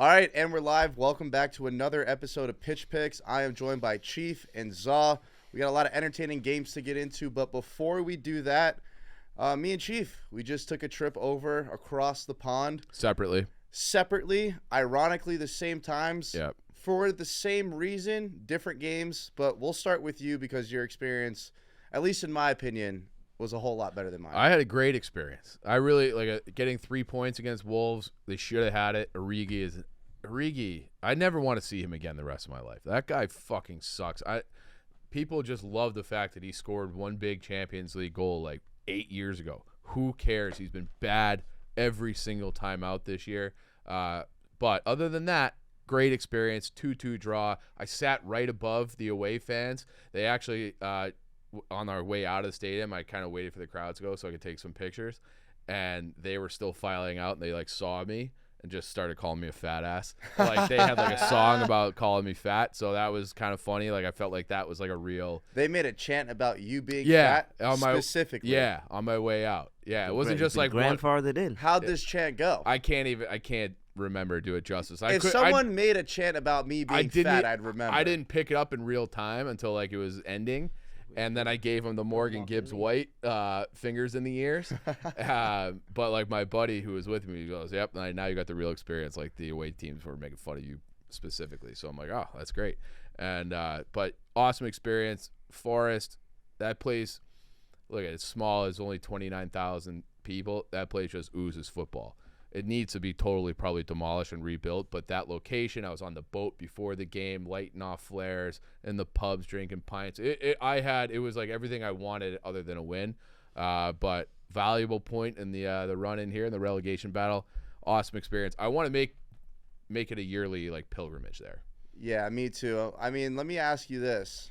All right, and we're live. Welcome back to another episode of Pitch Picks. I am joined by Chief and Zaw. We got a lot of entertaining games to get into, but before we do that, me and Chief, we just took a trip over across the pond. Separately, ironically, the same times. Yep. For the same reason, different games, but we'll start with you because your experience, at least in my opinion, was a whole lot better than mine. I had a great experience. I really getting 3 points against Wolves. They should have had it. Origi. I never want to see him again the rest of my life. That guy fucking sucks. People just love the fact that he scored one big Champions League goal like 8 years ago. Who cares? He's been bad every single time out this year. But other than that, great experience. 2-2 draw. I sat right above the away fans. They actually on our way out of the stadium, I kind of waited for the crowd to go so I could take some pictures, and they were still filing out, and they saw me and just started calling me a fat ass. They had a song about calling me fat, so that was kind of funny. I felt like that was a real. They made a chant about you being fat specifically. Yeah, on my way out. Yeah, it wasn't just grandfathered in. How'd this chant go? I can't remember do it justice. If someone made a chant about me being fat, I'd remember. I didn't pick it up in real time until it was ending. And then I gave him the Morgan Gibbs White fingers in the ears. But my buddy who was with me, he goes, "Yep, now you got the real experience." The away teams were making fun of you specifically. So I'm like, "Oh, that's great." And but awesome experience. Forest, that place, look, it's small. It's only 29,000 people. That place just oozes football. It needs to be probably demolished and rebuilt, but that location, I was on the boat before the game, lighting off flares, in the pubs drinking pints. It was everything I wanted other than a win. But valuable point in the run in here in the relegation battle. Awesome experience. I want to make it a yearly pilgrimage there. Yeah, me too. I mean, let me ask you this.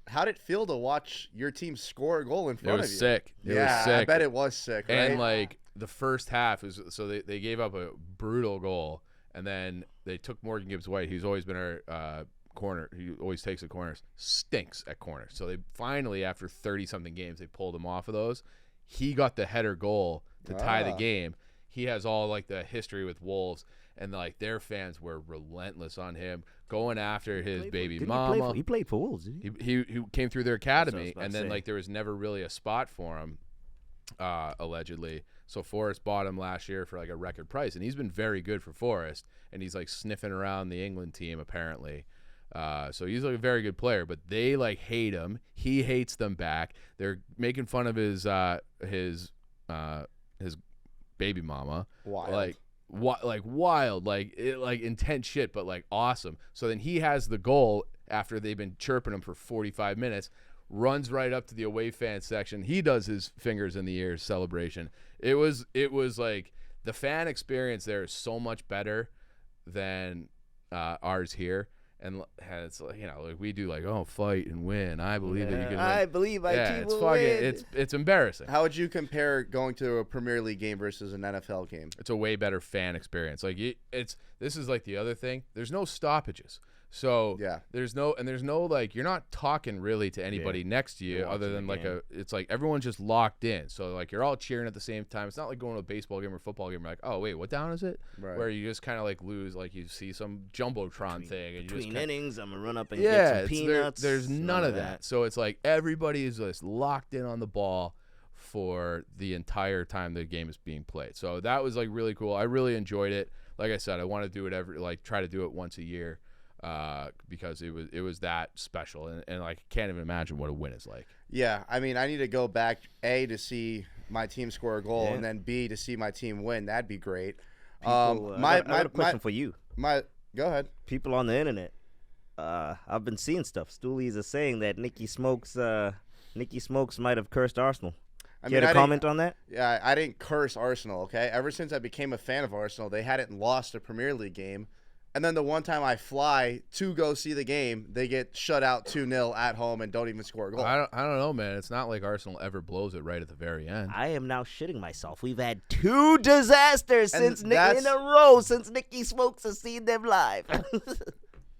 How did it feel to watch your team score a goal in front of you? It was sick. I bet it was sick, right? And the first half they gave up a brutal goal, and then they took Morgan Gibbs White. He's always been our corner. He always takes the corners. Stinks at corners. So they finally, after 30-something games, they pulled him off of those. He got the header goal to tie the game. He has all the history with Wolves, and their fans were relentless on him, going after his baby mama. He played for Wolves, didn't he? He came through their academy, and then there was never really a spot for him, allegedly. So Forest bought him last year for a record price, and he's been very good for Forest, and he's sniffing around the England team apparently. So he's a very good player, but they hate him. He hates them back. They're making fun of his baby mama. Wild. Wild, intense shit, but awesome. So then he has the goal after they've been chirping him for 45 minutes, runs right up to the away fan section. He does his fingers in the ears celebration. It was the fan experience there is so much better than ours here. And it's we do fight and win. I believe that you can win. I believe my team will win. It's embarrassing. How would you compare going to a Premier League game versus an NFL game? It's a way better fan experience. This is the other thing. There's no stoppages. So yeah. there's no you're not talking really to anybody next to you other than it's everyone's just locked in. So you're all cheering at the same time. It's not like going to a baseball game or football game. You're oh wait, what down is it? Right. Where you just kind of lose, you see some jumbotron thing, and you between just innings, I'm gonna run up and get some peanuts. There's none of that. So it's everybody is just locked in on the ball for the entire time the game is being played. So that was really cool. I really enjoyed it. Like I said, I want to do it try to do it once a year. Because it was that special, and I can't even imagine what a win is like. Yeah, I mean, I need to go back A to see my team score a goal, and then B to see my team win. That'd be great. I have a question for you. Go ahead. People on the internet, I've been seeing stuff. Stoolies are saying that Nicky Smokes might have cursed Arsenal. Care to comment on that? Yeah, I didn't curse Arsenal. Okay, ever since I became a fan of Arsenal, they hadn't lost a Premier League game. And then the one time I fly to go see the game, they get shut out 2-0 at home and don't even score a goal. I don't know, man. It's not like Arsenal ever blows it right at the very end. I am now shitting myself. We've had 2 disasters in a row since Nicky Smokes has seen them live.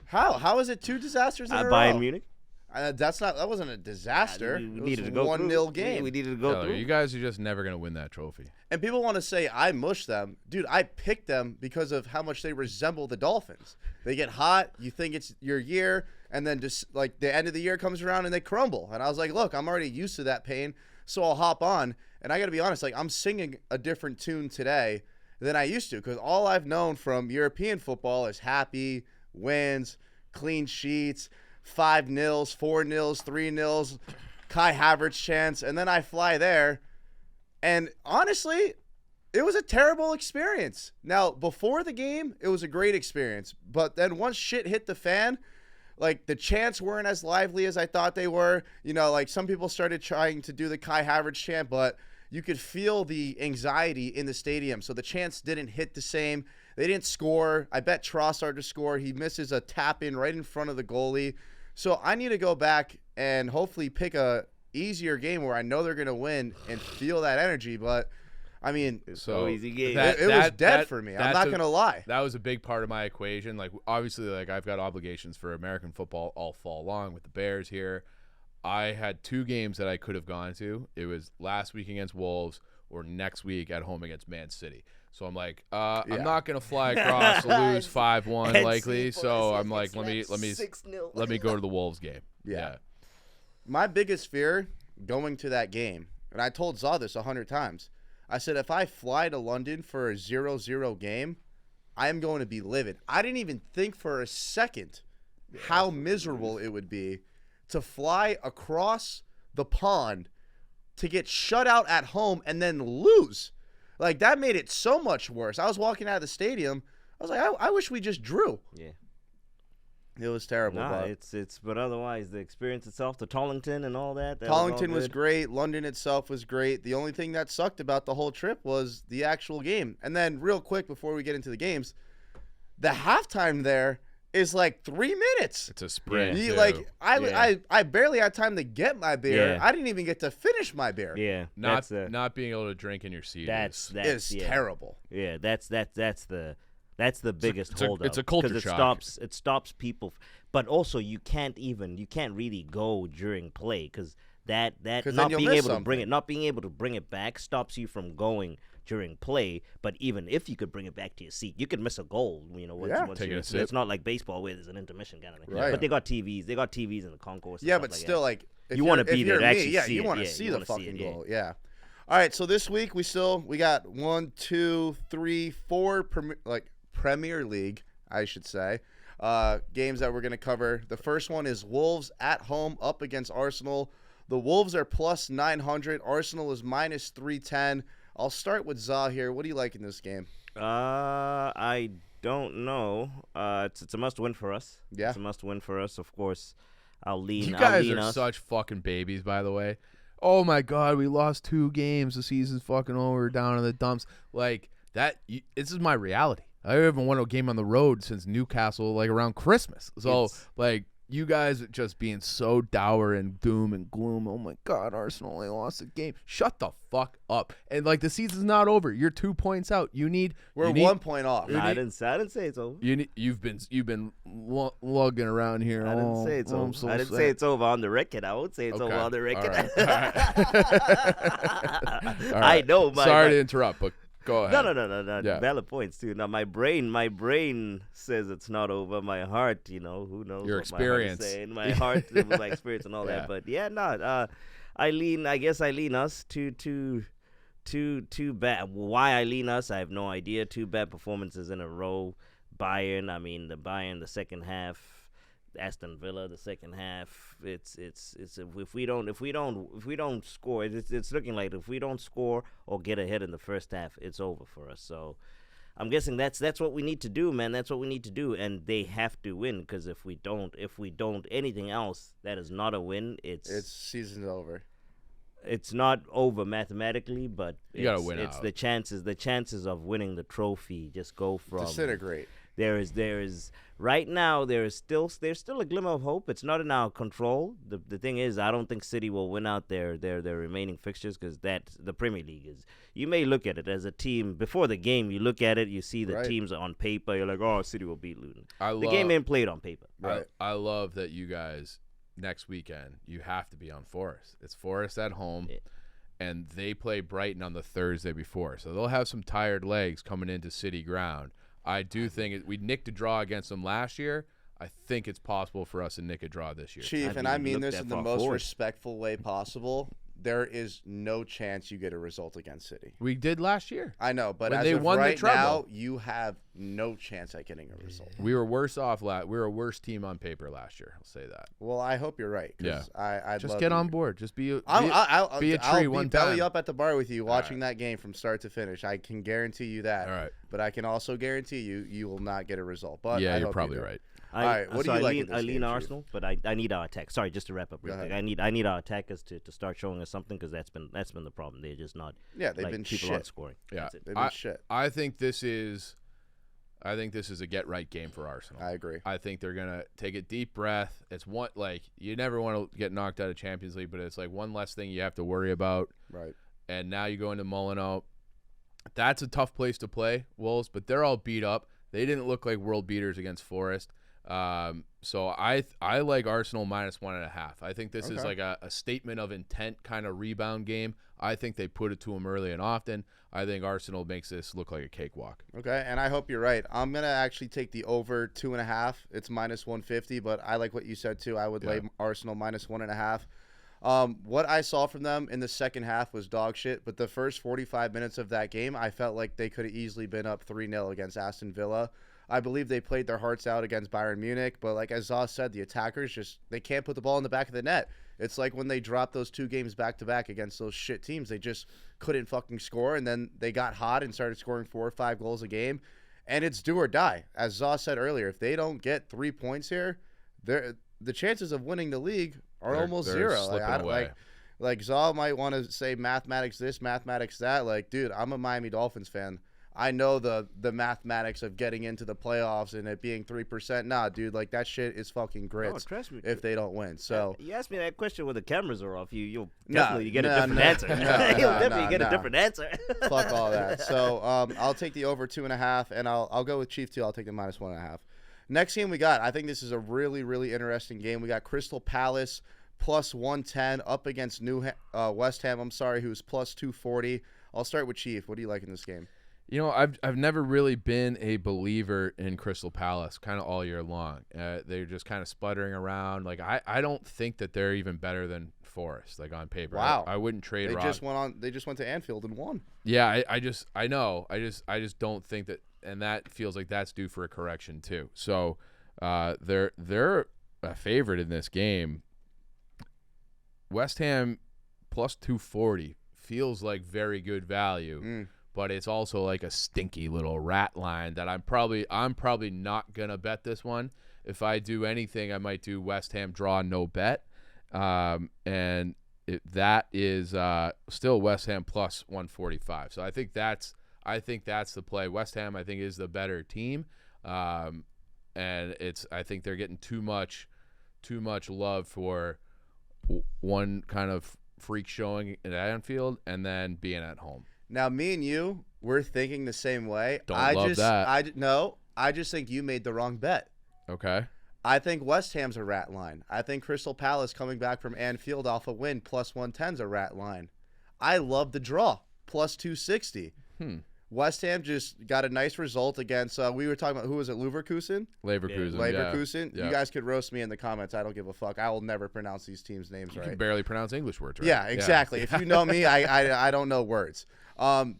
How is it 2 disasters in a row? Bayern Munich. That wasn't a disaster. We It needed was to go 1-0 through. game. We needed to go Tyler, through. you guys are just never gonna win that trophy. And people want to say I mushed them. Dude, I picked them because of how much they resemble the Dolphins. They get hot, you think it's your year, and then just like the end of the year comes around and they crumble. And I was like, look, I'm already used to that pain, so I'll hop on. And I got to be honest, like I'm singing a different tune today than I used to because all I've known from European football is happy, wins, clean sheets, 5-0, 4-0, 3-0, Kai Havertz chants, and then I fly there. And honestly, it was a terrible experience. Now, before the game, it was a great experience. But then once shit hit the fan, like the chants weren't as lively as I thought they were. You know, like some people started trying to do the Kai Havertz chant, but you could feel the anxiety in the stadium. So the chants didn't hit the same. They didn't score. I bet Trossard to score. He misses a tap in right in front of the goalie. So I need to go back and hopefully pick a easier game where I know they're going to win and feel that energy. But I mean, So easy game. it was dead for me. I'm not going to lie. That was a big part of my equation. Like obviously, like I've got obligations for American football all fall long with the Bears here. I had 2 games that I could have gone to. It was last week against Wolves or next week at home against Man City. So I'm like, I'm not gonna fly across to lose 5-1 likely. So I'm like, let me go to the Wolves game. Yeah. My biggest fear going to that game, and I told Zaw this 100 times. I said, if I fly to London for a 0-0 game, I am going to be livid. I didn't even think for a second how miserable it would be to fly across the pond to get shut out at home and then lose. Like, that made it so much worse. I was walking out of the stadium. I was like, I wish we just drew. Yeah. It was terrible. Nah, but but otherwise the experience itself, the Tollington and all that. Tollington was great. London itself was great. The only thing that sucked about the whole trip was the actual game. And then real quick before we get into the games, the halftime there is like 3 minutes. It's a sprint. I barely had time to get my beer. Yeah. I didn't even get to finish my beer. Yeah. Not being able to drink in your seat It's terrible. Yeah, that's the biggest holdup. It's a culture shock. It stops people, but also you can't really go during play because that not being able to bring it back stops you from going during play. But even if you could bring it back to your seat, you could miss a goal. You know, once Taking a sip. it's not like baseball where there's an intermission kind of thing. Right. But they got TVs. They got TVs in the concourse. Yeah, but still, like, if you want to you're- be if there you're to me, actually yeah, see you it. want to Yeah, see you the wanna see fucking it, yeah. goal. Yeah. All right, so this week we got 1, 2, 3, 4 Premier League, I should say, games that we're going to cover. The first one is Wolves at home up against Arsenal. The Wolves are plus 900. Arsenal is minus 310. I'll start with Zah here. What do you like in this game? I don't know. It's a must win for us. Yeah. It's a must win for us. Of course, I'll lean. You guys I'll lean are us. such fucking babies, by the way. Oh my God, we lost 2 games. The season's fucking over. Down in the dumps. Like that. This is my reality. I haven't won a game on the road since Newcastle, like around Christmas. So like you guys just being so dour and doom and gloom. Oh my God, Arsenal only lost a game. Shut the fuck up. And like the season's not over. You're 2 points out. We're 1 point off. I didn't say it's over. You've been lugging around here. I didn't say it's over. I'm so I didn't sad. say it's over on the record. I won't say it's over on the record. All right. I know. Sorry to interrupt, but go ahead. No. Yeah. Valid points too. Now my brain says it's not over. My heart, who knows? Your what experience. My heart is saying. My heart, my experience, and all Yeah. that. But yeah, no. I lean us to bad. Why I lean us, I have no idea. 2 bad performances in a row. Bayern. I mean, the second half. Aston Villa, the second half. It's if we don't score, it's looking like if we don't score or get ahead in the first half, it's over for us. So I'm guessing that's what we need to do, man. That's what we need to do, and they have to win because if we don't anything else, that is not a win. It's season's over. It's not over mathematically, but You gotta win It's out. the chances of winning the trophy just go from Disintegrate. There is right now there's still a glimmer of hope. It's not in our control. The thing is, I don't think City will win out their remaining fixtures because the Premier League is. You may look at it as a team before the game. You look at it, you see the Right. teams on paper. You're like, oh, City will beat Luton. I The game ain't played on paper. Right. I love that you guys next weekend, you have to be on Forest. It's Forest at home, and they play Brighton on the Thursday before. So they'll have some tired legs coming into City Ground. I do think we nicked a draw against them last year. I think it's possible for us to nick a draw this year. Chief, and I mean this in the most respectful way possible. There is no chance you get a result against City. We did last year. I know, but when as they of won right the treble, now, you have no chance at getting a result. We were worse off. We were a worse team on paper last year. I'll say that. Well, I hope you're right. Yeah. I'd just love get to. on board. Just be a I'll be a I'll tree be one belly time. up at the bar with you watching that game from start to finish. I can guarantee you that. All right. But I can also guarantee you will not get a result. But Yeah, I you're hope probably you do. right. All right, what do you like in this I lean game, Chief? Arsenal, but I need our attack. Sorry, just to wrap up real Go quick. ahead. I need our attackers to start showing us something, because that's been the problem. They're just not. Yeah, they've like, been people shit. aren't scoring. Yeah, That's it. They've been shit. I think this is a get right game for Arsenal. I agree. I think they're gonna take a deep breath. It's one, like, you never want to get knocked out of Champions League, but it's like one less thing you have to worry about. Right. And now you go into Molineux. That's a tough place to play, Wolves, but they're all beat up. They didn't look like world beaters against Forest. So I like Arsenal -1.5. I think this is like a statement of intent kind of rebound game. I think they put it to them early and often. I think Arsenal makes this look like a cakewalk. Okay, and I hope you're right. I'm gonna actually take the over 2.5. It's -150, but I like what you said too. I would lay Arsenal -1.5. What I saw from them in the second half was dog shit, but the first 45 minutes of that game, I felt like they could have easily been up 3-0 against Aston Villa. I believe they played their hearts out against Bayern Munich, but like as Zah said, the attackers they can't put the ball in the back of the net. It's like when they dropped those 2 games back-to-back against those shit teams, they just couldn't fucking score, and then they got hot and started scoring 4 or 5 goals a game, and it's do or die. As Zah said earlier, if they don't get 3 points here, the chances of winning the league are almost they're zero. slipping away. Like Zal might want to say mathematics this, mathematics that. Like, dude, I'm a Miami Dolphins fan. I know the mathematics of getting into the playoffs and it being 3%. Nah, dude, like that shit is fucking grits trust me. if they don't win. So You asked me that question when the cameras are off. You'll Nah, definitely get a nah, different nah, answer. nah, You'll nah, definitely nah, get nah. a different answer. fuck all that. So I'll take the over 2.5, and I'll go with Chief too. I'll take the -1.5. Next game we got, I think this is a really, really interesting game. We got Crystal Palace +110 up against West Ham. I'm sorry, who's +240. I'll start with Chief. What do you like in this game? You know, I've never really been a believer in Crystal Palace kind of all year long. They're just kind of sputtering around. Like I don't think that they're even better than Forest, like on paper. Wow. I wouldn't trade They Rod. just went to Anfield and won. Yeah, I just don't think that, and that feels like that's due for a correction too. So they're a favorite in this game. West Ham +240 feels like very good value. But it's also like a stinky little rat line that I'm probably not gonna bet this one. If I do anything, I might do West Ham draw no bet, and that is still West Ham +145. So I think that's the play. West Ham I think is the better team, and I think they're getting too much love for one kind of freak showing at Anfield and then being at home. Now, me and you, we're thinking the same way. Don't love that. I just think you made the wrong bet. Okay. I think West Ham's a rat line. I think Crystal Palace coming back from Anfield off a win +110's a rat line. I love the draw +260. West Ham just got a nice result against. We were talking about, who was it? Leverkusen. Leverkusen. You guys could roast me in the comments. I don't give a fuck. I will never pronounce these teams' names You right. can barely pronounce English words, right? Yeah, exactly. If you know me, I don't know words.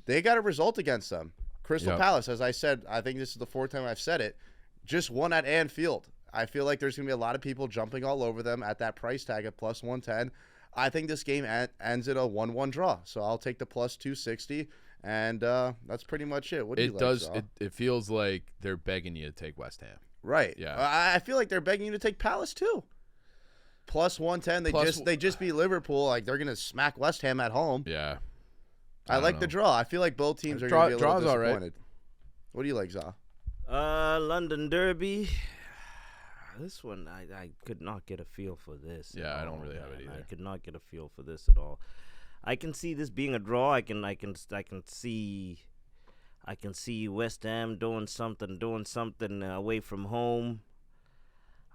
They got a result against them. Crystal Palace, as I said, I think this is the 4th time I've said it, just won at Anfield. I feel like there's going to be a lot of people jumping all over them at that price tag at +110. I think this game ends in a 1-1 draw. So I'll take the +260, and that's pretty much it. What do you like, Zal? It feels like they're begging you to take West Ham. Right. Yeah. I feel like they're begging you to take Palace too. +110. They just beat Liverpool. Like they're going to smack West Ham at home. Yeah. I like the draw. I feel like both teams are going to be a little disappointed. All right. What do you like, Zah? London Derby. This one, I could not get a feel for this. Yeah, I don't really have it either. I could not get a feel for this at all. I can see this being a draw. I can see West Ham doing something away from home.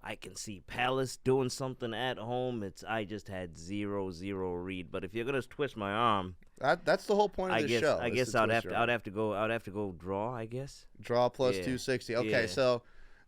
I can see Palace doing something at home. I just had 0-0 read. But if you're gonna twist my arm, That's the whole point of I the guess show. I is guess to I'd twist have your to arm. I'd have to go draw. I guess. Draw plus Yeah. 260. Okay, Yeah. so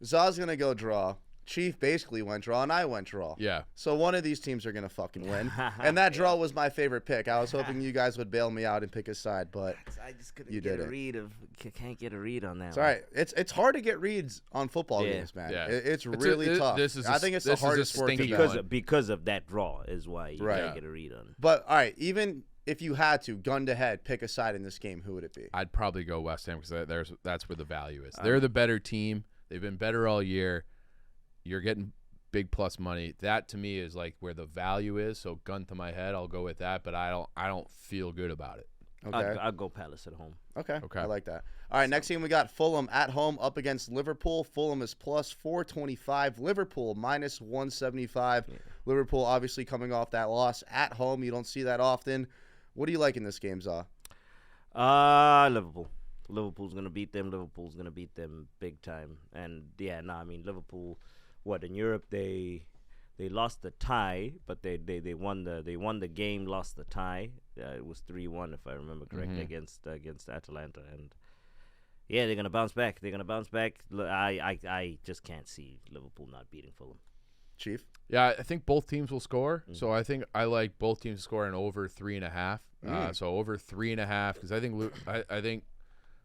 Zaw's gonna go draw. Chief basically went draw, and I went draw. Yeah. So one of these teams are gonna fucking win. And that draw was my favorite pick. I was hoping you guys would bail me out and pick a side, but I just couldn't You get did a it. read of. Can't get a read on that. it's all right. It's hard to get reads on football Yeah. games, man. Yeah. It's really tough. I think it's the this is a hardest sport to stinky bet. one. Because of that draw is why you Right. can't get a read on. But all right, even if you had to, gun to head, pick a side in this game, who would it be? I'd probably go West Ham because that's where the value is. They're the better team. They've been better all year. You're getting big plus money. That to me is like where the value is. So gun to my head, I'll go with that. But I don't feel good about it. Okay. I'll go Palace at home. Okay. Okay. I like that. All right, next game we got Fulham at home up against Liverpool. Fulham is plus 425. Liverpool minus 175. Liverpool obviously coming off that loss at home. You don't see that often. What do you like in this game, Zaw? Liverpool. Liverpool's gonna beat them. Liverpool's gonna beat them big time. And yeah, no, I mean Liverpool. What in Europe they lost the tie, but they won the game, lost the tie. It was 3-1 if I remember correctly against Atalanta, and yeah, they're gonna bounce back. I just can't see Liverpool not beating Fulham. Chief? Yeah, I think both teams will score. So I think I like both teams to score and over 3.5. So over 3.5 because I think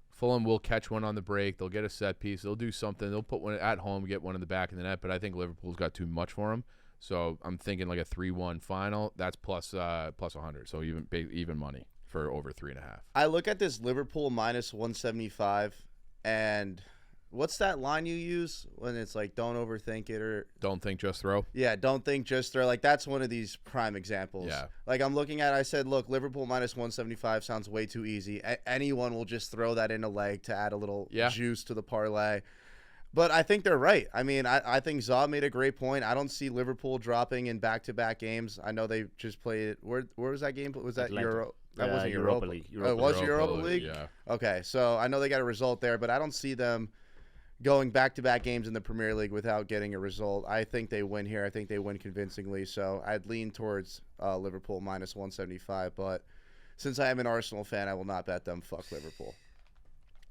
Fulham will catch one on the break. They'll get a set piece. They'll do something. They'll put one at home, get one in the back of the net. But I think Liverpool's got too much for them. So I'm thinking like a 3-1 final. That's plus 100. So even money for over 3.5. I look at this Liverpool minus 175, and what's that line you use when it's like don't overthink it or Don't think, just throw. yeah, don't think, just throw. Like that's one of these prime examples. Yeah. Like I'm looking at, I said, look, Liverpool minus 175 sounds way too easy. Anyone will just throw that in a leg to add a little juice to the parlay. But I think they're right. I mean, I think Zaw made a great point. I don't see Liverpool dropping in back-to-back games. I know they just played. Where was that game? Was that Atlanta. Euro? That wasn't Europa Europa League. Oh, it was Europa League? Yeah. Okay, so I know they got a result there, but I don't see them going back-to-back games in the Premier League without getting a result. I think they win here. I think they win convincingly. So I'd lean towards Liverpool minus 175. But since I am an Arsenal fan, I will not bet them. Fuck Liverpool.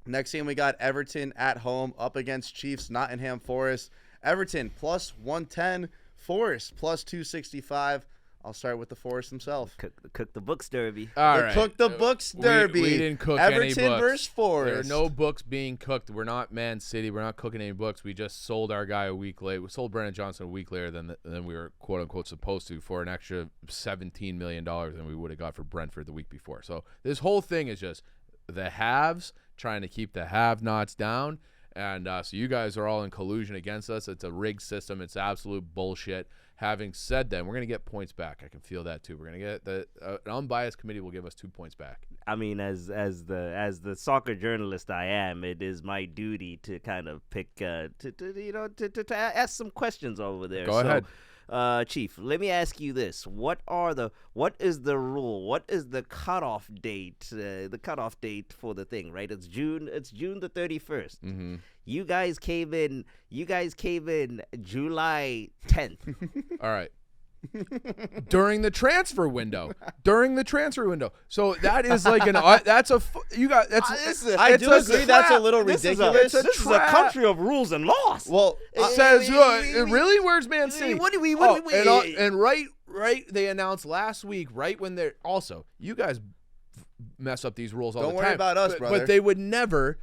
Next game, we got Everton at home up against Chiefs, Nottingham Forest. Everton plus 110, Forest plus 265. I'll start with the Forest himself. Cook the books derby. All The right. Cook the Books Derby. We didn't cook Everton any books. versus Forest. There are no books being cooked. We're not Man City. We're not cooking any books. We just sold our guy a week late. We sold Brennan Johnson a week later than we were quote unquote supposed to for an extra $17 million than we would have got for Brentford the week before. So this whole thing is just the haves trying to keep the have-nots down. And so you guys are all in collusion against us. It's a rigged system. It's absolute bullshit. Having said that, we're going to get points back. I can feel that too. We're going to get an unbiased committee will give us 2 points back. I mean, as the soccer journalist I am, it is my duty to kind of pick to ask some questions over there. Go ahead. Chief, let me ask you this: what is the rule? What is the cutoff date? The cutoff date for the thing, right? It's June the 31st. Mm-hmm. You guys came in July 10th. All right. During the transfer window. So that is like that's a you got that's I it's do a agree that's a little This is ridiculous. this is a country of rules and laws. Well, It says really where's Man City? And right they announced last week right when they're also you guys mess up these rules all Don't the worry time. about us, brother. But they would never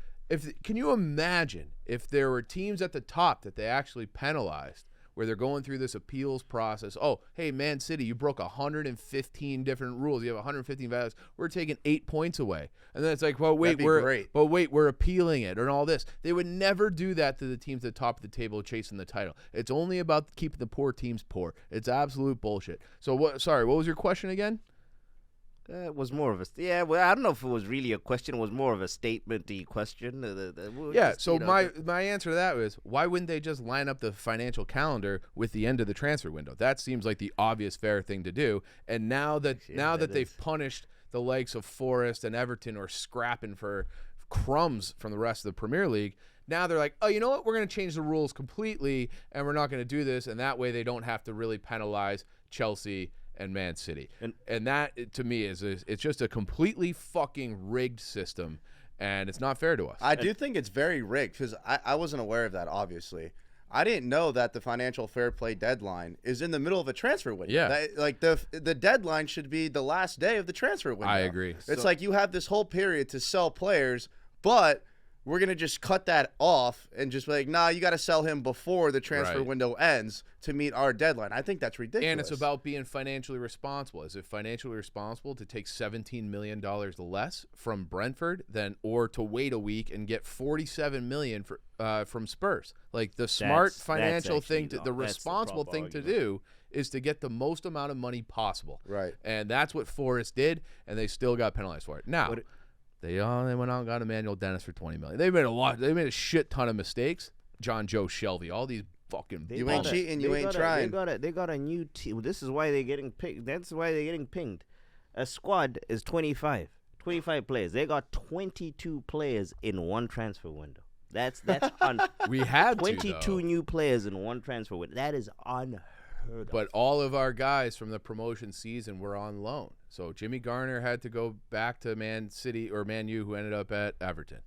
can you imagine if there were teams at the top that they actually penalized where they're going through this appeals process. Oh, hey, Man City, you broke 115 different rules. You have 115 values. We're taking 8 points away. And then it's like, well, wait, we're appealing it and all this. They would never do that to the teams at the top of the table chasing the title. It's only about keeping the poor teams poor. It's absolute bullshit. So what was your question again? It was more of a well, I don't know if it was really a question. It was more of a statement-y question. My answer to that was why wouldn't they just line up the financial calendar with the end of the transfer window? That seems like the obvious fair thing to do. And now that they've punished the likes of Forest and Everton or scrapping for crumbs from the rest of the Premier League, Now they're like, oh, you know what? We're going to change the rules completely, and we're not going to do this, and that way they don't have to really penalize Chelsea and Man City. And that, to me, it's just a completely fucking rigged system, and it's not fair to us. I do think it's very rigged because I wasn't aware of that, obviously. I didn't know that the financial fair play deadline is in the middle of a transfer window. Yeah. Like the deadline should be the last day of the transfer window. I agree. It's like you have this whole period to sell players, but we're going to just cut that off and just be like, nah, you got to sell him before the transfer Right. window ends to meet our deadline. I think that's ridiculous. And it's about being financially responsible. Is it financially responsible to take $17 million less from Brentford or to wait a week and get $47 million from Spurs? Like the smart That's financial thing, actually the that's the responsible proper thing to argument. do is to get the most amount of money possible. Right. And that's what Forest did, and they still got penalized for it. Now, they went out and got Emmanuel Dennis for $20 million. They made a shit ton of mistakes. John Joe Shelby, all these fucking You ain't cheating, you ain't trying. They got a new team. This is why they're getting picked. That's why they're getting pinged. A squad is 25 players. They got 22 players in one transfer window. That's on We had 22 to, though. new players in one transfer window. That is unheard of. But all of our guys from the promotion season were on loan. So Jimmy Garner had to go back to Man City or Man U, who ended up at Everton.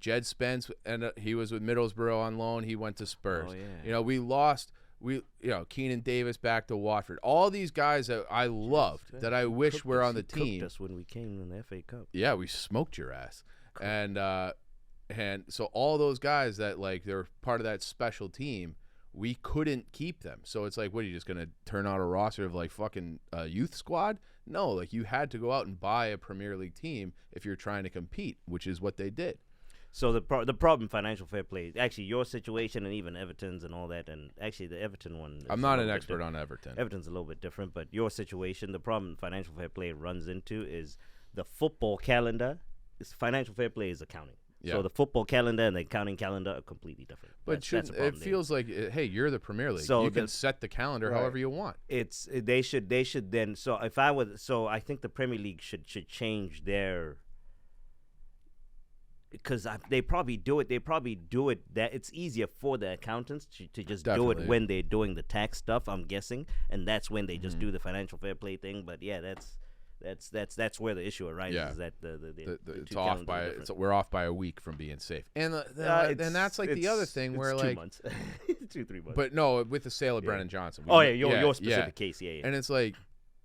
Jed Spence, he was with Middlesbrough on loan. He went to Spurs. Oh, yeah. You know, we lost. Keenan Davis back to Watford. All these guys that I loved, that I wish were on the team. Cooked us when we came in the FA Cup. Yeah, we smoked your ass. And so all those guys that like they were part of that special team, we couldn't keep them. So it's like, what are you just gonna turn out a roster of like fucking youth squad? No, like you had to go out and buy a Premier League team if you're trying to compete, which is what they did. So the problem, financial fair play, actually your situation and even Everton's and all that, and actually the Everton one. Is I'm a not little an bit expert on Everton. Everton's a little bit different, but your situation, the problem financial fair play runs into is the football calendar. Financial fair play is accounting. Yeah. So the football calendar and the accounting calendar are completely different. But That's the it problem there. feels like, hey, you're the Premier League. So you can set the calendar Right. however you want. They should then. So I think the Premier League should change their. Because they probably do it. They probably do it that it's easier for the accountants to just do Definitely. it when they're doing the tax stuff. I'm guessing, and that's when they just do the financial fair play thing. But yeah, that's where the issue arises. Yeah. Is that the It's two off calendars by are different. we're off by a week from being safe, and It's- that's like the other it's- thing it's where 2 like, months. 2-3 months. but no, with the sale of Yeah. Brennan Johnson. Oh yeah, your specific case, yeah. And it's like,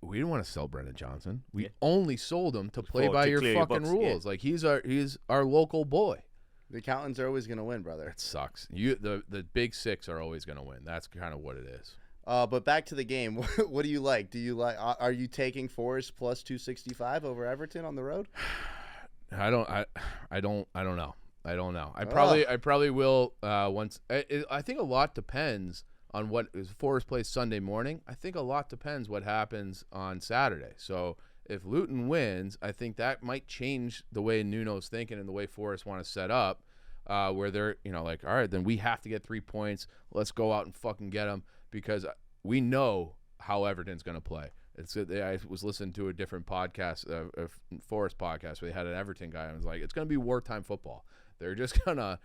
we didn't want to sell Brendan Johnson. We Yeah. only sold him to play For- by to your clear your fucking books, yeah. rules. Like he's our local boy. The accountants are always going to win, brother. It sucks. The big six are always going to win. That's kind of what it is. But back to the game. What do you like? Are you taking Forest plus 265 over Everton on the road? I don't know. I don't know. I probably will once. I think a lot depends on what is Forest plays Sunday morning. I think a lot depends what happens on Saturday. So if Luton wins, I think that might change the way Nuno's thinking and the way Forest want to set up, where they're like, all right, then we have to get 3 points. Let's go out and fucking get them because we know how Everton's going to play. I was listening to a different podcast, a Forest podcast, where they had an Everton guy and was like, it's going to be wartime football. They're just going to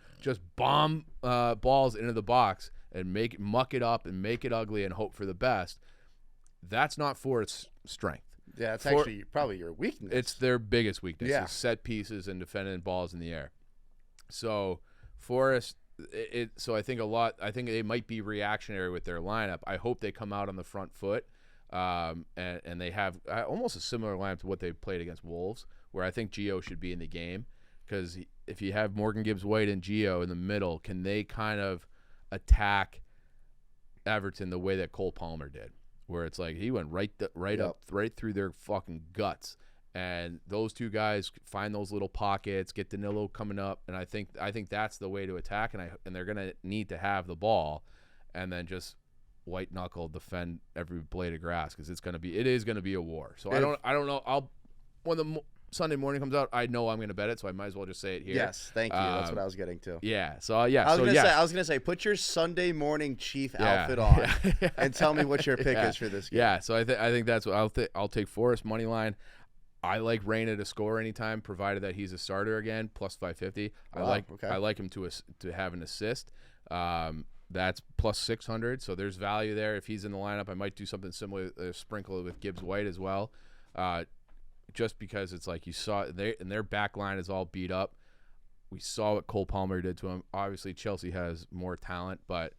bomb balls into the box and muck it up and make it ugly and hope for the best. That's not Forest's strength. Yeah, it's actually probably your weakness. It's their biggest weakness, Yeah. is set pieces and defending balls in the air. So Forest, so I think they might be reactionary with their lineup. I hope they come out on the front foot, and they have almost a similar lineup to what they played against Wolves, where I think Gio should be in the game, because if you have Morgan Gibbs-White and Gio in the middle, can they kind of attack Everton the way that Cole Palmer did? Where it's like he went right through their fucking guts, and those two guys find those little pockets, get Danilo coming up, and I think that's the way to attack, and they're gonna need to have the ball, and then just white knuckle defend every blade of grass, because it is gonna be a war. So I don't know. When the Sunday morning comes out, I know I'm gonna bet it, so I might as well just say it here. Yes, thank you. That's what I was getting to. Yeah. So I was gonna say, put your Sunday morning Chief outfit on and tell me what your pick is for this game. Yeah, so I think that's what I'll take Forest money line. I like Reyna to score anytime, provided that he's a starter again, plus 550. Wow, okay. I like him to have an assist. That's plus 600, so there's value there. If he's in the lineup, I might do something similar, sprinkle it with Gibbs White as well, just because it's like you saw and their back line is all beat up. We saw what Cole Palmer did to him. Obviously, Chelsea has more talent, but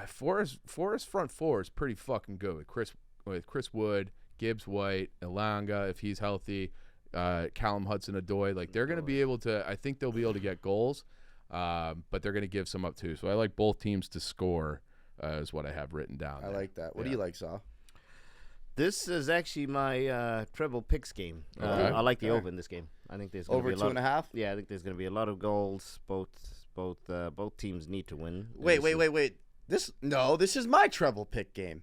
Forest front four is pretty fucking good with Chris Wood, Gibbs White, Elanga if he's healthy, Callum Hudson-Odoi. Like they're going to be able to. I think they'll be able to get goals. But they're going to give some up too. So I like both teams to score is what I have written down. I like that. What do you like, Saw? This is actually my treble picks game. Okay. I like the over in this game. I think there's going to Over be a lot 2.5. Yeah, I think there's going to be a lot of goals. Both teams need to win. Wait. This is my treble pick game.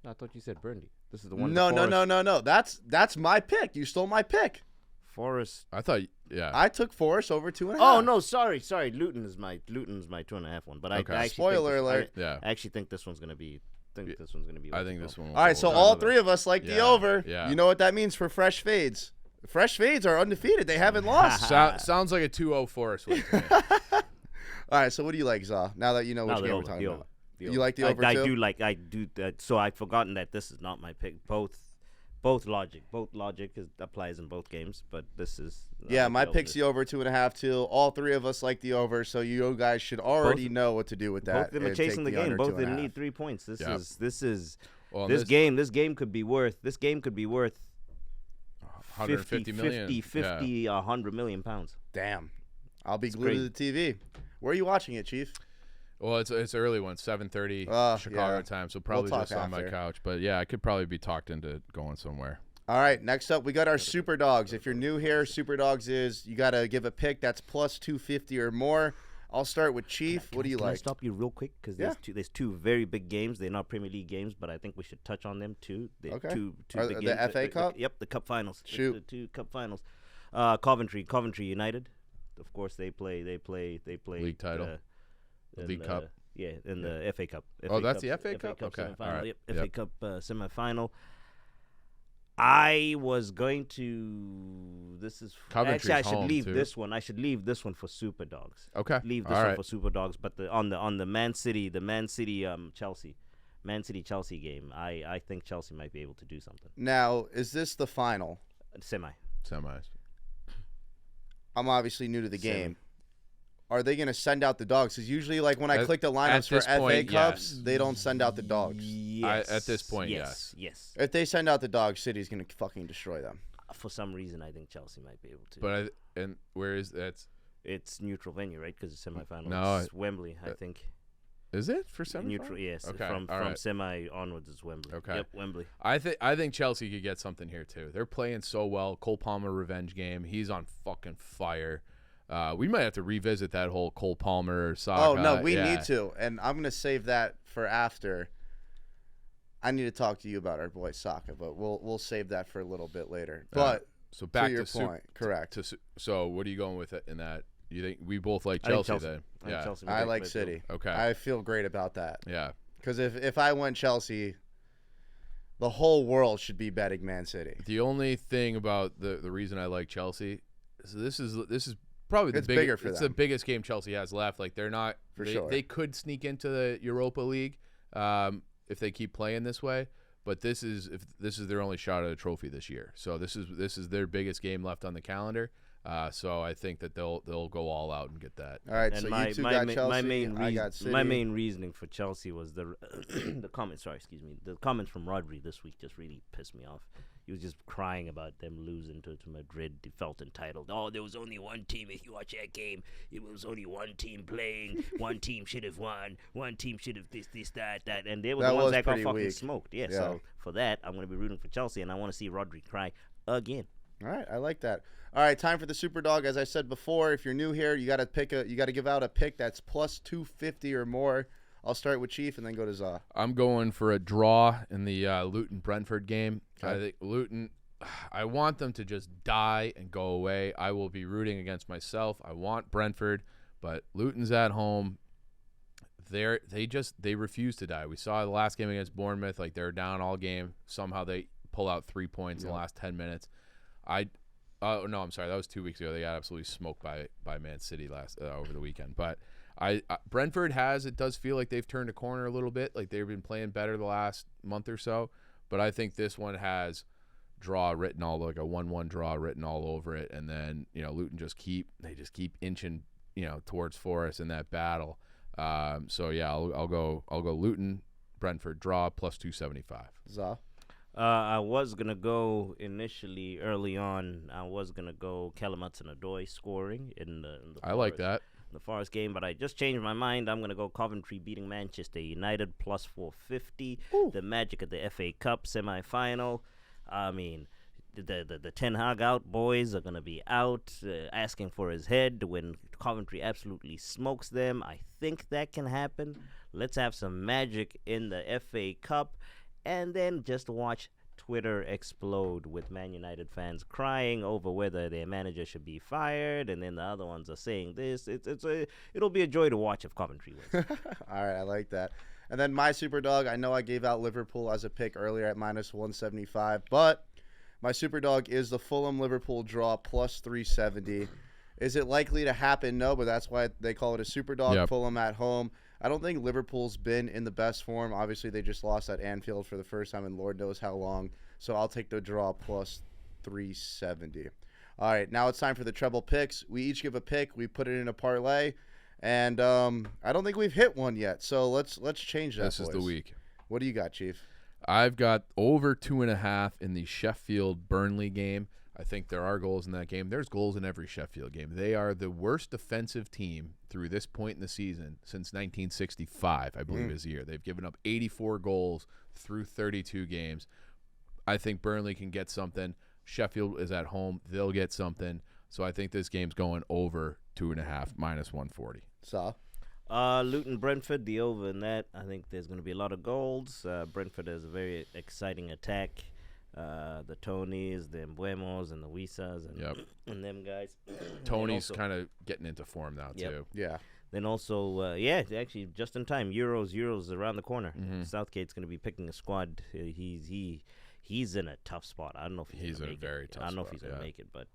I thought you said Burnley. This is the one. No. That's my pick. You stole my pick. Forest. I thought, yeah. I took Forest over 2.5. Oh no, sorry. Luton's my 2.5 one. But Okay. I actually Spoiler alert. Yeah. I actually think this one's going to be. This one's going to be. I think this one will All right, go so over. all three of us like the Yeah, over. yeah. You know what that means for Fresh Fades. Fresh Fades are undefeated. They haven't lost. Sounds like a 2-0 Forest win to me. All right, so what do you like, Zaw? Now that you know which game we're talking about. You like the over I too? I do that. So I've forgotten that this is not my pick. Both logic applies in both games, but this is Yeah, my pick's the over 2.5 too. All three of us like the over, so you guys should already know what to do with that. Both of them are and chasing take the game. under Both of them 2.5. need 3 points. This Yep. is Well, this game could be worth 150 million. 50, 100 million pounds. Damn, I'll be It's glued to the TV. Where are you watching it, Chief? Well, it's early one, 7:30 Chicago yeah. time, so probably talk just on my after. couch. But yeah, I could probably be talked into going somewhere. All right, next up we got our Super Dogs. If you're new here, Super Dogs is you got to give a pick that's plus 250 or more. I'll start with Chief. What do you Can I like? stop you real quick? Because Yeah. there's two very big games. They're not Premier League games, but I think we should touch on them too. They're Okay. Two Are big the games. FA Cup? Yep, the Cup finals. Shoot. The 2 Cup finals. Coventry United. Of course, they play. League title. The in League Cup. Yeah, in the FA Cup. Oh, that's the FA Cup? Okay, semifinal. all right. Yep, Yep. FA Cup semifinal. I was going to. This is Coventry's actually I should home, leave too. this one. I should leave this one for Super Dogs. Okay. Leave this All one right. for Super Dogs. But on the Man City Chelsea game, I think Chelsea might be able to do something. Now, is this the final? Semi. Semis. I'm obviously new to the Semi. game. Are they going to send out the dogs? Because usually, like when I click the lineups for this FA point, Cups, yes. they don't send out the dogs. Yes. at this point, yes. If they send out the dogs, City's going to fucking destroy them. For some reason, I think Chelsea might be able to. But and where is that? it's neutral venue, right? Because it's semifinal. No, It's Wembley, I think. Is it for semifinal? Neutral, yes. Okay. From all right. semi onwards, it's Wembley. Okay. Yep, Wembley. I think Chelsea could get something here too. They're playing so well. Cole Palmer revenge game. He's on fucking fire. We might have to revisit that whole Cole Palmer saga. Oh, no, we Yeah. need to. And I'm going to save that for after. I need to talk to you about our boy Saka, but we'll save that for a little bit later. But So back to your to point, correct. So what are you going with it in that? You think we both like I think Chelsea, Chelsea. then? I think Yeah. Chelsea I might like play City. Okay. I feel great about that. Yeah. Because if I went Chelsea, the whole world should be betting Man City. The only thing about the reason I like Chelsea is this is probably It's bigger for it's them. the biggest game Chelsea has left. Like they're not For they, sure. They could sneak into the Europa League if they keep playing this way. But this is their only shot at a trophy this year. So this is their biggest game left on the calendar. So I think that they'll go all out and get that. All right, And so my, you two my, got ma- Chelsea. my main I got City. my main reasoning for Chelsea was the the comments. Sorry, excuse me. The comments from Rodri this week just really pissed me off. He was just crying about them losing to Madrid. He felt entitled. Oh, there was only one team. If you watch that game, it was only one team playing. One team should have won. One team should have this, that. And they were That the was ones that got pretty fucking weak. smoked. Yeah, Yeah. so for that, I'm going to be rooting for Chelsea, and I want to see Rodri cry again. All right, I like that. All right, time for the Super Dog. As I said before, if you're new here, you got to give out a pick that's plus 250 or more. I'll start with Chief and then go to Zaw. I'm going for a draw in the Luton Brentford game. Okay. I think Luton. I want them to just die and go away. I will be rooting against myself. I want Brentford, but Luton's at home. They refuse to die. We saw the last game against Bournemouth, like they're down all game. Somehow they pull out 3 points in the last 10 minutes. No, I'm sorry. That was 2 weeks ago. They got absolutely smoked by Man City last over the weekend. But Brentford it does feel like they've turned a corner a little bit. Like they've been playing better the last month or so. But I think this one has draw written all like a 1-1 draw written all over it. And then Luton just keep inching towards Forest in that battle. So yeah, I'll go Luton, Brentford draw plus 275. Za. I was gonna go initially early on. I was gonna go Callum Hudson-Odoi scoring in the I like that. the Forest game, but I just changed my mind. I'm gonna go Coventry beating Manchester United plus 450. Ooh. The Magic at the FA Cup semi-final. I mean, the Ten Hag out boys are gonna be out asking for his head when Coventry absolutely smokes them. I think that can happen. Let's have some magic in the FA Cup. And then just watch Twitter explode with Man United fans crying over whether their manager should be fired, and then the other ones are saying this. It'll be a joy to watch if Coventry wins. All right, I like that. And then my super dog, I know I gave out Liverpool as a pick earlier at minus 175, but my super dog is the Fulham Liverpool draw plus 370. Is it likely to happen? No, but that's why they call it a super dog. Yep. Fulham at home. I don't think Liverpool's been in the best form. Obviously, they just lost at Anfield for the first time in Lord knows how long. So I'll take the draw plus 370. All right, now it's time for the treble picks. We each give a pick. We put it in a parlay, and I don't think we've hit one yet. So let's change that. This is the boys. week. What do you got, Chief? I've got over 2.5 in the Sheffield Burnley game. I think there are goals in that game. There's goals in every Sheffield game. They are the worst defensive team through this point in the season since 1965, I believe is the year. They've given up 84 goals through 32 games. I think Burnley can get something. Sheffield is at home. They'll get something. So I think this game's going over 2.5, minus 140. Saw. Luton Brentford, the over in that. I think there's going to be a lot of goals. Brentford has a very exciting attack. The Tonys, the Mbuemos, and the Wisas, and them guys. Tony's kind of getting into form now, too. Yeah. Then also, actually, just in time, Euros around the corner. Southgate's going to be picking a squad. He's in a tough spot. I don't know if he's in a very tough spot. I don't know if he's going to make it, but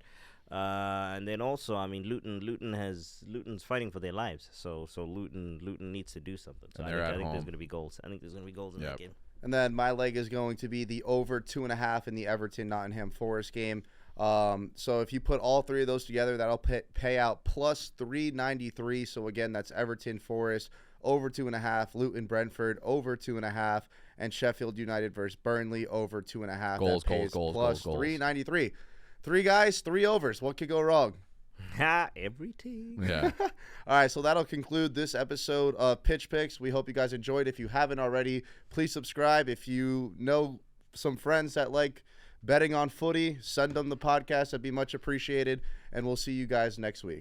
and then also, I mean, Luton's fighting for their lives. So Luton needs to do something. So I think there's going to be goals. I think there's going to be goals in that game. And then my leg is going to be the over 2.5 in the Everton-Nottingham Forest game. So if you put all three of those together, that'll pay out plus 393. So again, that's Everton Forest over 2.5, Luton Brentford over 2.5, and Sheffield United versus Burnley over 2.5. Goals. Plus 393. 3 guys, 3 overs. What could go wrong? Every team. Yeah. All right, so that'll conclude this episode of Pitch Picks. We hope you guys enjoyed. If you haven't already, please subscribe. If you know some friends that like betting on footy, send them the podcast. That'd be much appreciated. And we'll see you guys next week.